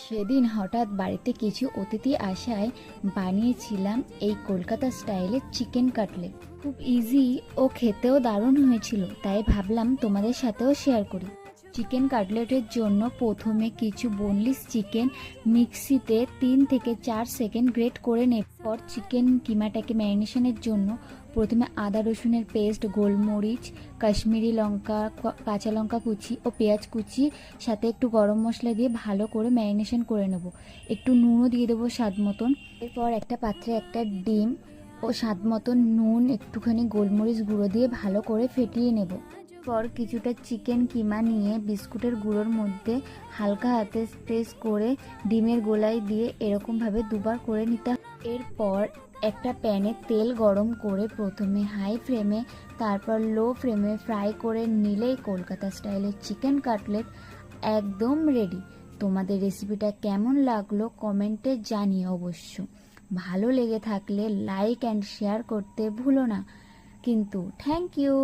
সেদিন হঠাৎ বাড়িতে কিছু অতিথি আসায় বানিয়েছিলাম এই কলকাতা স্টাইলের চিকেন কাটলেট। খুব ইজি ও খেতেও দারুণ হয়েছিল, তাই ভাবলাম তোমাদের সাথেও শেয়ার করি। চিকেন কাটলেটের জন্য প্রথমে কিছু বোনলেস চিকেন মিক্সিতে 3 থেকে 4 সেকেন্ড গ্রেট করে নেব। পর চিকেন কিমাটাকে ম্যারিনেশনের জন্য প্রথমে আদা রসুনের পেস্ট, গোলমরিচ, কাশ্মীরি লঙ্কা, কাঁচা লঙ্কা কুচি ও পেঁয়াজ কুচি সাথে একটু গরম মশলা দিয়ে ভালো করে ম্যারিনেশন করে নেব। একটু নুনও দিয়ে দেবো স্বাদ মতন। এরপর একটা পাত্রে একটা ডিম ও স্বাদ মতন নুন, একটুখানি গোলমরিচ গুঁড়ো দিয়ে ভালো করে ফেটিয়ে নেব। পর কিছুটা চিকেন কিমা নিয়ে বিস্কুটের গুঁড়োর মধ্যে হালকা হাতে প্রেস করে ডিমের গোলায় দিয়ে এরকমভাবে দুবার করে নিতে হবে। এরপর একটা প্যানে তেল গরম করে প্রথমে হাই ফ্লেমে তারপর লো ফ্লেমে ফ্রাই করে নিলেই কলকাতা স্টাইলের চিকেন কাটলেট একদম রেডি। তোমাদের রেসিপিটা কেমন লাগলো কমেন্টে জানিও অবশ্য। ভালো লেগে থাকলে লাইক অ্যান্ড শেয়ার করতে ভুলো না কিন্তু। Thank you.